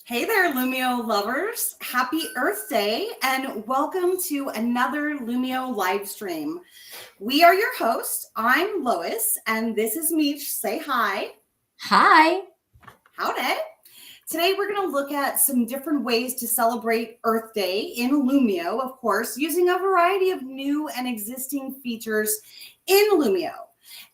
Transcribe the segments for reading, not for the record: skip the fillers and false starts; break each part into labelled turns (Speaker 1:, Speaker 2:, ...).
Speaker 1: Hey there, Lumio lovers. Happy Earth Day and welcome to another Lumio live stream. We are your hosts. I'm Lois and this is Meesh. Say hi.
Speaker 2: Hi.
Speaker 1: Howdy. Today we're going to look at some different ways to celebrate Earth Day in Lumio, of course, using a variety of new and existing features in Lumio.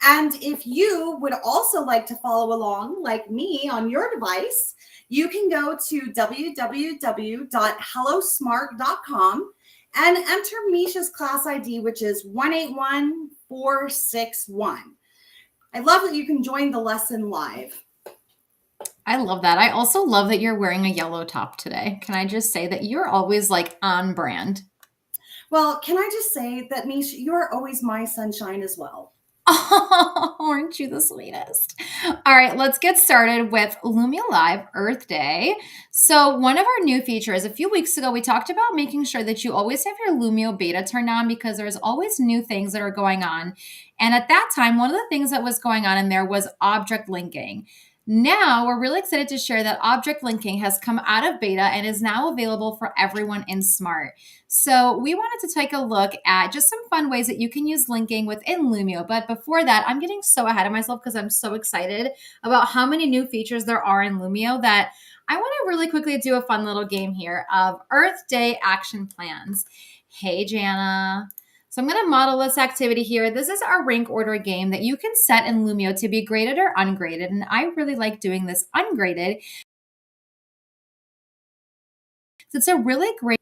Speaker 1: And if you would also like to follow along like me on your device, you can go to www.hellosmart.com and enter Misha's class ID, which is 181461. I love that you can join the lesson live.
Speaker 2: I love that. I also love that you're wearing a yellow top today. Can I just say that you're always like on brand?
Speaker 1: Well, can I just say that, Mish, you're always my sunshine as well.
Speaker 2: Oh, aren't you the sweetest? All right, let's get started with Lumia Live Earth Day. So, one of our new features, a few weeks ago, we talked about making sure that you always have your Lumio beta turned on because there's always new things that are going on. And at that time, one of the things that was going on in there was object linking. Now, we're really excited to share that object linking has come out of beta and is now available for everyone in Smart. So we wanted to take a look at just some fun ways that you can use linking within Lumio. But before that, I'm getting so ahead of myself because I'm so excited about how many new features there are in Lumio that I want to really quickly do a fun little game here of Earth Day action plans. Hey, Jana. So I'm going to model this activity here. This is our rank order game that you can set in Lumio to be graded or ungraded. And I really like doing this ungraded. So it's a really great.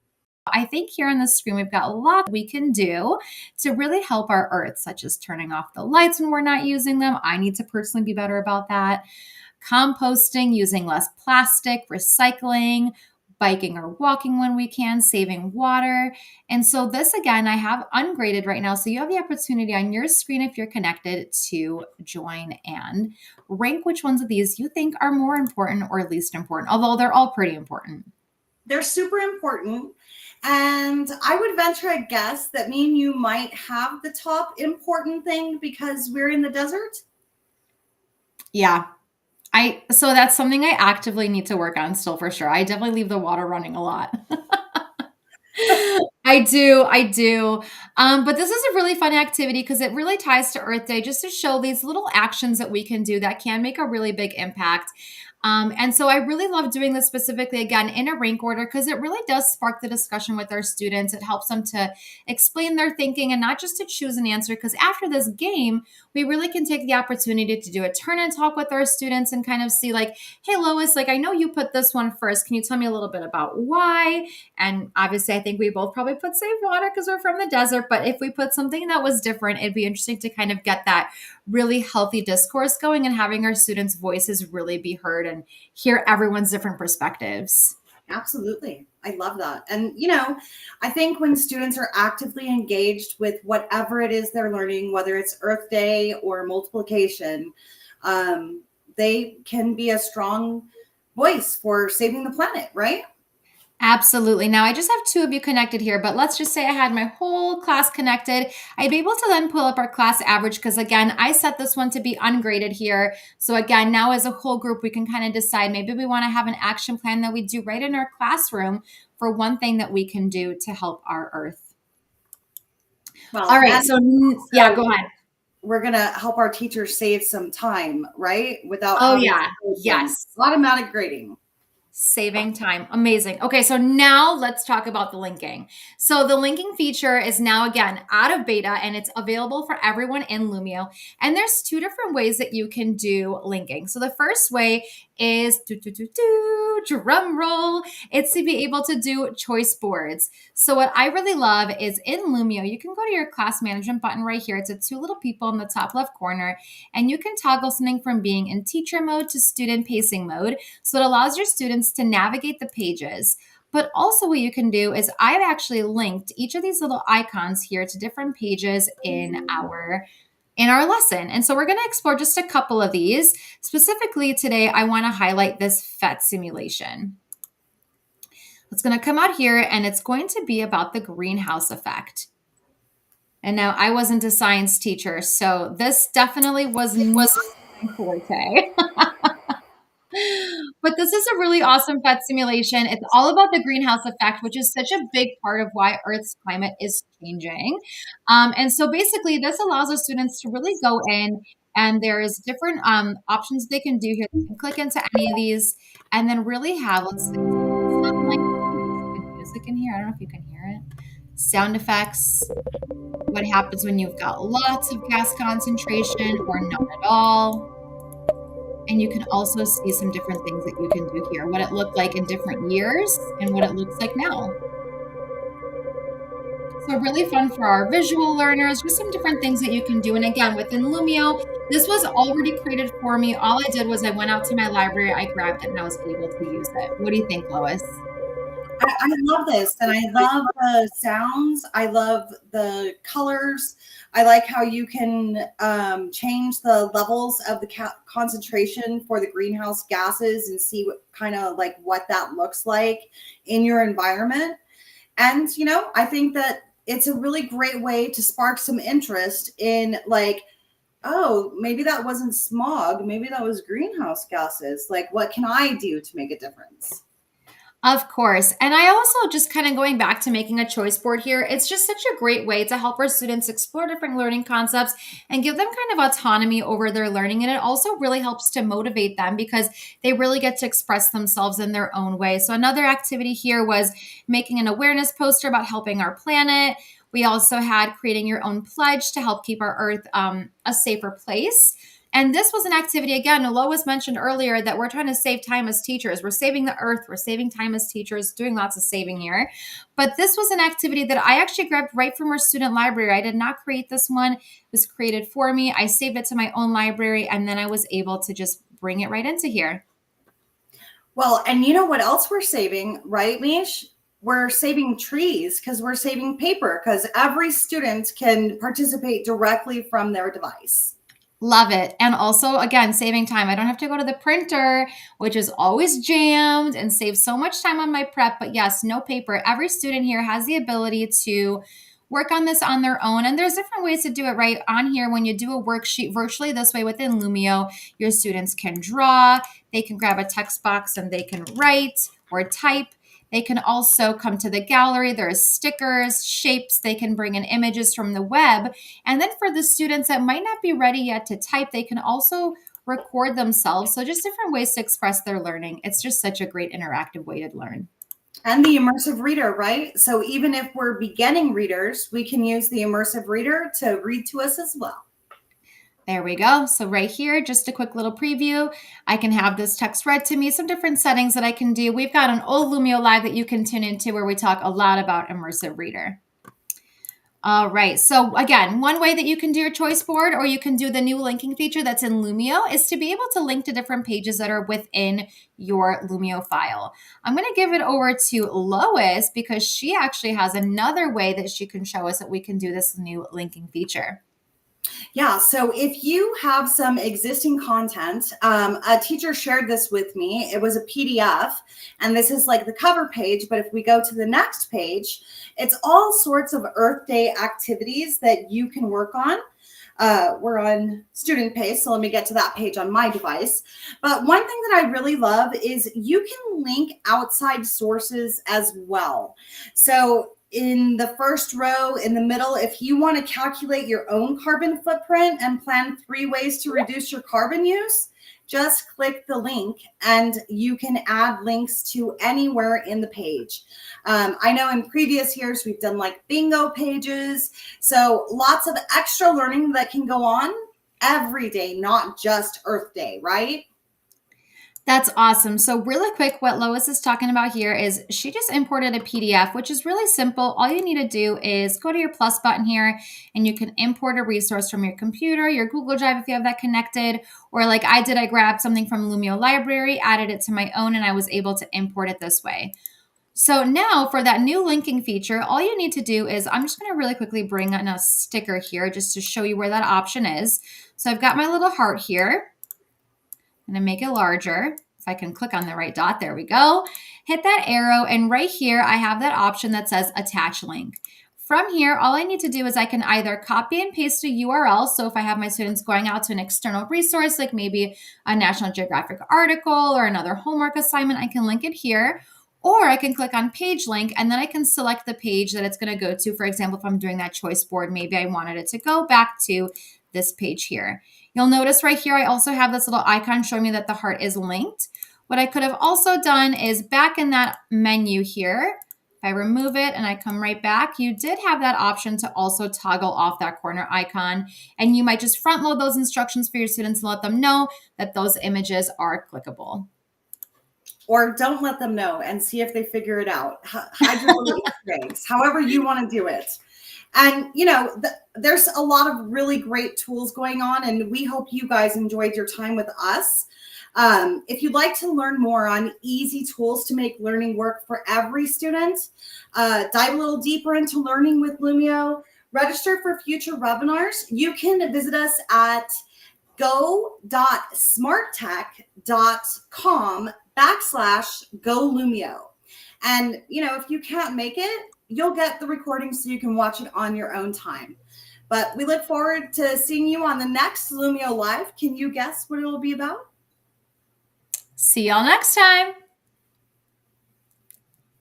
Speaker 2: I think here on the screen, we've got a lot we can do to really help our earth, such as turning off the lights when we're not using them. I need to personally be better about that. Composting, using less plastic, recycling, biking or walking when we can, saving water. And so this again, I have ungraded right now. So you have the opportunity on your screen, if you're connected, to join and rank which ones of these you think are more important or least important, although they're all pretty important.
Speaker 1: They're super important. And I would venture a guess that me and you might have the top important thing because we're in the desert.
Speaker 2: Yeah. So that's something I actively need to work on still for sure. I definitely leave the water running a lot. I do. But this is a really fun activity because it really ties to Earth Day just to show these little actions that we can do that can make a really big impact. And so I really love doing this specifically again in a rank order because it really does spark the discussion with our students. It helps them to explain their thinking and not just to choose an answer. Because after this game, we really can take the opportunity to do a turn and talk with our students and kind of see, like, hey, Lois, like, I know you put this one first. Can you tell me a little bit about why? And obviously, I think we both probably put save water because we're from the desert. But if we put something that was different, it'd be interesting to kind of get that really healthy discourse going and having our students' voices really be heard and hear everyone's different perspectives.
Speaker 1: Absolutely. I love that. And, I think when students are actively engaged with whatever it is they're learning, whether it's Earth Day or multiplication, they can be a strong voice for saving the planet, right?
Speaker 2: Absolutely. Now, I just have two of you connected here, but let's just say I had my whole class connected. I'd be able to then pull up our class average because, again, I set this one to be ungraded here. So, again, now as a whole group, we can kind of decide maybe we want to have an action plan that we do right in our classroom for one thing that we can do to help our earth.
Speaker 1: Well,
Speaker 2: All right. So, yeah, go ahead.
Speaker 1: We're going to help our teachers save some time, right? Without
Speaker 2: Oh,
Speaker 1: having
Speaker 2: yeah. Yes.
Speaker 1: automatic grading.
Speaker 2: Saving time. Amazing. Okay, so now let's talk about the linking. So the linking feature is now again out of beta and it's available for everyone in Lumio. And there's two different ways that you can do linking. So the first way is drum roll. It's to be able to do choice boards. So what I really love is in Lumio, you can go to your class management button right here. It's a two little people in the top left corner, and you can toggle something from being in teacher mode to student pacing mode. So it allows your students to navigate the pages. But also what you can do is I've actually linked each of these little icons here to different pages in our lesson. And so we're going to explore just a couple of these. Specifically today, I want to highlight this PhET simulation. It's going to come out here and it's going to be about the greenhouse effect. And now I wasn't a science teacher, so this definitely was my forte. But this is a really awesome pet simulation. It's all about the greenhouse effect, which is such a big part of why Earth's climate is changing. And so basically, this allows our students to really go in, and there's different options they can do here. They can click into any of these and then really have, let's see, sunlight, good music in here. I don't know if you can hear it. Sound effects, what happens when you've got lots of gas concentration or none at all. And you can also see some different things that you can do here, what it looked like in different years and what it looks like now. So really fun for our visual learners, just some different things that you can do. And again, within Lumio, this was already created for me. All I did was I went out to my library, I grabbed it, and I was able to use it. What do you think, Lois?
Speaker 1: I love this, and I love the sounds. I love the colors. I like how you can change the levels of the concentration for the greenhouse gases and see what kind of like what that looks like in your environment. And I think that it's a really great way to spark some interest in like, oh, maybe that wasn't smog, maybe that was greenhouse gases. Like, what can I do to make a difference?
Speaker 2: Of course. And I also just kind of going back to making a choice board here, it's just such a great way to help our students explore different learning concepts and give them kind of autonomy over their learning. And it also really helps to motivate them because they really get to express themselves in their own way. So another activity here was making an awareness poster about helping our planet. We also had creating your own pledge to help keep our Earth a safer place. And this was an activity, again, Lois mentioned earlier that we're trying to save time as teachers. We're saving the earth. We're saving time as teachers, doing lots of saving here. But this was an activity that I actually grabbed right from our student library. I did not create this one. It was created for me. I saved it to my own library, and then I was able to just bring it right into here.
Speaker 1: Well, and you know what else we're saving, right, Meesh? We're saving trees because we're saving paper because every student can participate directly from their device.
Speaker 2: Love it. And also, again, saving time. I don't have to go to the printer, which is always jammed and saves so much time on my prep. But yes, no paper. Every student here has the ability to work on this on their own. And there's different ways to do it right on here. When you do a worksheet virtually this way within Lumio, your students can draw, they can grab a text box and they can write or type. They can also come to the gallery. There's stickers, shapes. They can bring in images from the web. And then for the students that might not be ready yet to type, they can also record themselves. So just different ways to express their learning. It's just such a great interactive way to learn.
Speaker 1: And the immersive reader, right? So even if we're beginning readers, we can use the immersive reader to read to us as well.
Speaker 2: There we go. So right here, just a quick little preview. I can have this text read to me, some different settings that I can do. We've got an old Lumio Live that you can tune into where we talk a lot about immersive reader. All right. So again, one way that you can do your choice board or you can do the new linking feature that's in Lumio is to be able to link to different pages that are within your Lumio file. I'm going to give it over to Lois because she actually has another way that she can show us that we can do this new linking feature.
Speaker 1: Yeah, so if you have some existing content, a teacher shared this with me. It was a PDF, and this is like the cover page. But if we go to the next page, it's all sorts of Earth Day activities that you can work on. We're on student pace, so let me get to that page on my device. But one thing that I really love is you can link outside sources as well. So in the first row in the middle, if you want to calculate your own carbon footprint and plan 3 ways to reduce your carbon use, just click the link and you can add links to anywhere in the page. I know in previous years we've done like bingo pages. So lots of extra learning that can go on every day, not just Earth Day, right?
Speaker 2: That's awesome. So really quick, what Lois is talking about here is she just imported a PDF, which is really simple. All you need to do is go to your plus button here and you can import a resource from your computer, your Google Drive if you have that connected, or like I did, I grabbed something from Lumio Library, added it to my own, and I was able to import it this way. So now for that new linking feature, all you need to do is, I'm just going to really quickly bring in a sticker here just to show you where that option is. So I've got my little heart here. I'm going to make it larger. If I can click on the right dot, there we go. Hit that arrow, and right here I have that option that says attach link. From here, all I need to do is I can either copy and paste a URL. So if I have my students going out to an external resource, like maybe a National Geographic article or another homework assignment, I can link it here. Or I can click on page link and then I can select the page that it's going to go to. For example, if I'm doing that choice board, maybe I wanted it to go back to this page here. You'll notice right here, I also have this little icon showing me that the heart is linked. What I could have also done is back in that menu here, if I remove it and I come right back, you did have that option to also toggle off that corner icon. And you might just front load those instructions for your students and let them know that those images are clickable.
Speaker 1: Or don't let them know and see if they figure it out. Hide your little Easter eggs, however you want to do it. And, you know, there's a lot of really great tools going on, and we hope you guys enjoyed your time with us. If you'd like to learn more on easy tools to make learning work for every student, dive a little deeper into learning with Lumio, register for future webinars, you can visit us at go.smarttech.com/GoLumio. And, you know, if you can't make it, you'll get the recording so you can watch it on your own time. But we look forward to seeing you on the next Lumio Live. Can you guess what it will be about?
Speaker 2: See y'all next time.